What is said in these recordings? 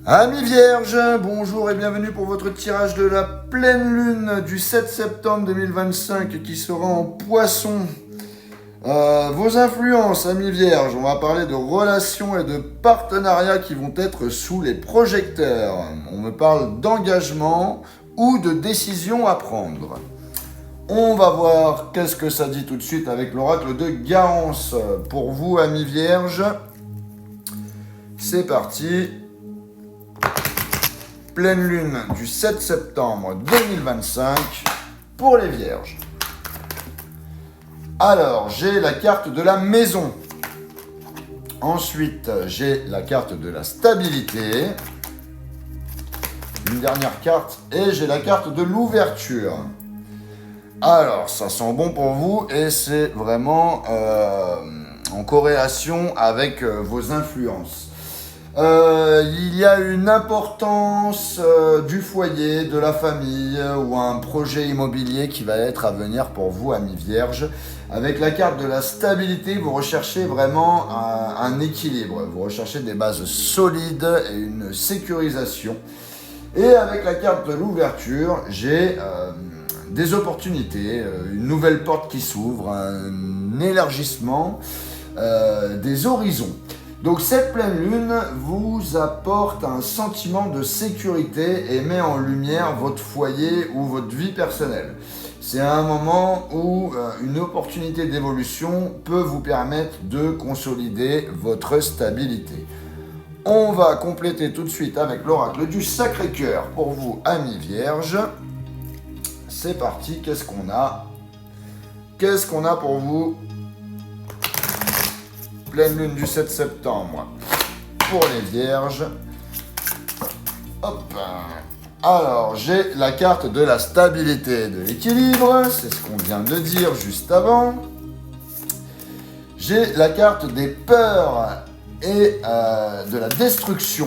Amis vierges, bonjour et bienvenue pour votre tirage de la pleine lune du 7 septembre 2025 qui sera en poisson. Vos influences, amis vierges, on va parler de relations et de partenariats qui vont être sous les projecteurs. On me parle d'engagement ou de décision à prendre. On va voir qu'est-ce que ça dit tout de suite avec l'oracle de Garance. Pour vous, amis vierges, c'est parti. Pleine lune du 7 septembre 2025 pour les vierges. Alors, j'ai la carte de la maison. Ensuite, j'ai la carte de la stabilité. Une dernière carte et j'ai la carte de l'ouverture. Alors, ça sent bon pour vous et c'est vraiment en corrélation avec vos influences. Il y a une importance du foyer, de la famille ou un projet immobilier qui va être à venir pour vous, amis vierges. Avec la carte de la stabilité, vous recherchez vraiment un équilibre. Vous recherchez des bases solides et une sécurisation. Et avec la carte de l'ouverture, j'ai des opportunités, une nouvelle porte qui s'ouvre, un élargissement des horizons. Donc cette pleine lune vous apporte un sentiment de sécurité et met en lumière votre foyer ou votre vie personnelle. C'est un moment où une opportunité d'évolution peut vous permettre de consolider votre stabilité. On va compléter tout de suite avec l'oracle du Sacré-Cœur pour vous, amis vierges. C'est parti, qu'est-ce qu'on a? Qu'est-ce qu'on a pour vous? Pleine lune du 7 septembre pour les vierges. Hop. Alors, j'ai la carte de la stabilité et de l'équilibre. C'est ce qu'on vient de dire juste avant. J'ai la carte des peurs et de la destruction.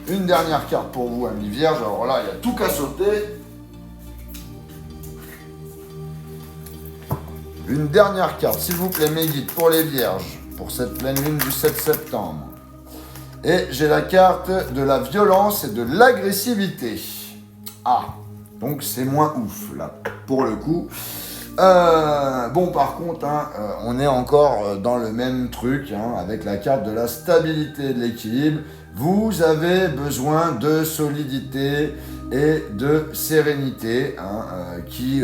Une dernière carte pour vous, amis vierges. Alors là, il y a tout qu'à sauter. Une dernière carte, s'il vous plaît, mes guides, pour les vierges, pour cette pleine lune du 7 septembre. Et j'ai la carte de la violence et de l'agressivité. Ah, donc c'est moins ouf, là, pour le coup. Bon, par contre, on est encore dans le même truc, avec la carte de la stabilité et de l'équilibre. Vous avez besoin de solidité et de sérénité, qui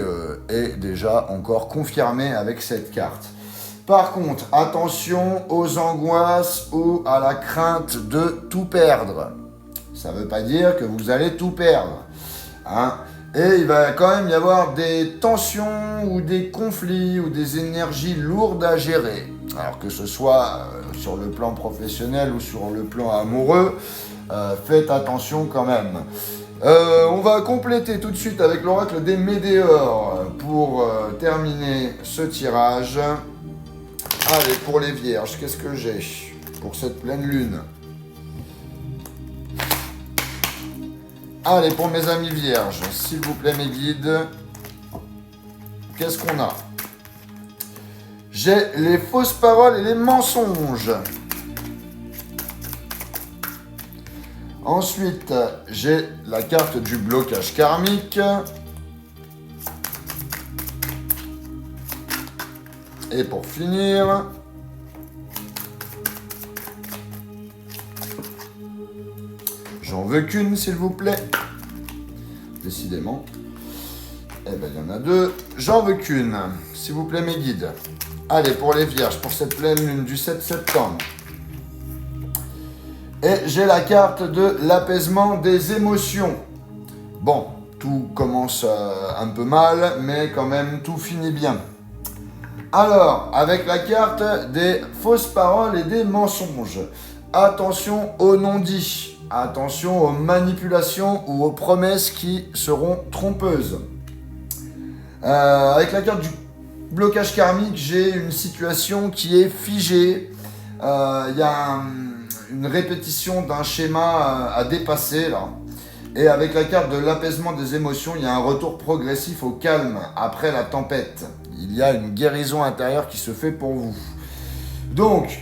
est déjà encore confirmée avec cette carte. Par contre, attention aux angoisses ou à la crainte de tout perdre. Ça ne veut pas dire que vous allez tout perdre, Et il va quand même y avoir des tensions ou des conflits ou des énergies lourdes à gérer. Alors que ce soit sur le plan professionnel ou sur le plan amoureux, faites attention quand même. On va compléter tout de suite avec l'oracle des météores pour terminer ce tirage. Allez, pour les vierges, qu'est-ce que j'ai pour cette pleine lune? Allez, pour mes amis vierges, s'il vous plaît, mes guides, qu'est-ce qu'on a? J'ai les fausses paroles et les mensonges. Ensuite, j'ai la carte du blocage karmique. Et pour finir, j'en veux qu'une, s'il vous plaît. Décidément. Eh bien, il y en a deux. J'en veux qu'une, s'il vous plaît, mes guides. Allez, pour les vierges, pour cette pleine lune du 7 septembre. Et j'ai la carte de l'apaisement des émotions. Bon, tout commence un peu mal, mais quand même, tout finit bien. Alors, avec la carte des fausses paroles et des mensonges, attention aux non-dits, attention aux manipulations ou aux promesses qui seront trompeuses. Avec la carte du blocage karmique, j'ai une situation qui est figée. Il y a une répétition d'un schéma à dépasser là. Et avec la carte de l'apaisement des émotions, il y a un retour progressif au calme après la tempête. Il y a une guérison intérieure qui se fait pour vous. Donc,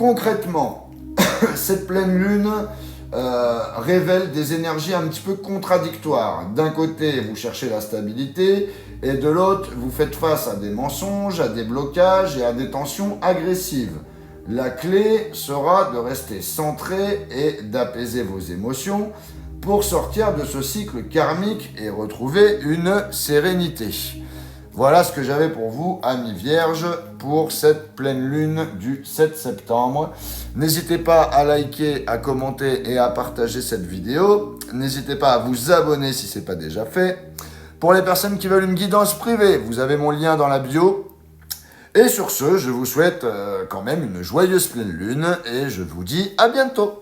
Concrètement, cette pleine lune révèle des énergies un petit peu contradictoires. D'un côté, vous cherchez la stabilité, et de l'autre, vous faites face à des mensonges, à des blocages et à des tensions agressives. La clé sera de rester centré et d'apaiser vos émotions pour sortir de ce cycle karmique et retrouver une sérénité. Voilà ce que j'avais pour vous, amis vierges, pour cette pleine lune du 7 septembre. N'hésitez pas à liker, à commenter et à partager cette vidéo. N'hésitez pas à vous abonner si ce n'est pas déjà fait. Pour les personnes qui veulent une guidance privée, vous avez mon lien dans la bio. Et sur ce, je vous souhaite quand même une joyeuse pleine lune et je vous dis à bientôt.